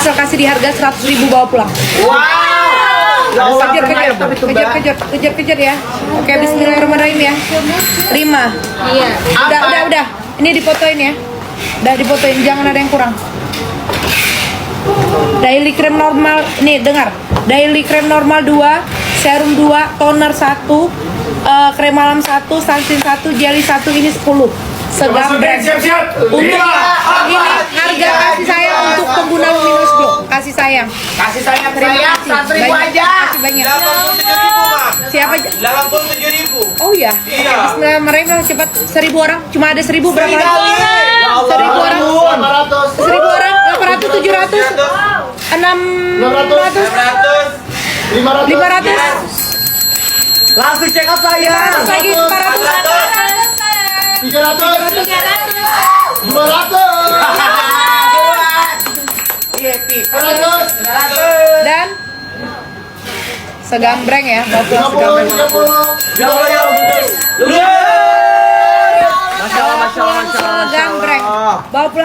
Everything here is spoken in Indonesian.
Asal kasih di harga 100.000 bawa pulang. Wow. Kejar ya. Oke, bismillahirrahmanirrahim ya. 5. Iya. Udah. Ini difotoin ya. Udah difotoin, jangan ada yang kurang. Daily cream normal, nih dengar. Daily cream normal 2, serum 2, toner 1, krem malam 1, sunscreen 1, jelly 1, ini 10. Segambreng. Untuk ini harga kasih sayang untuk pengguna Luminous Glow. Kasih sayang. Terima kasih. Ribu Banyak. aja. Kasih banyak. 87.000, Mak. Siapa aja? 87.000. Oh iya. Iya. Bismillahirrahmanirrahim, cepat. 1.000 orang. Cuma ada 1.000 berapa lagi? 1.000 orang. 800. 1.000 orang. 800, 700, 600, 500. 500. Langsung check out saya. 500 lagi, 400. 300. 200. Iya, Pi. 100. Dan segambreng ya, 50. 30. Ya Allah, ya Allah. Masya Allah. segambreng. Bawa pulang.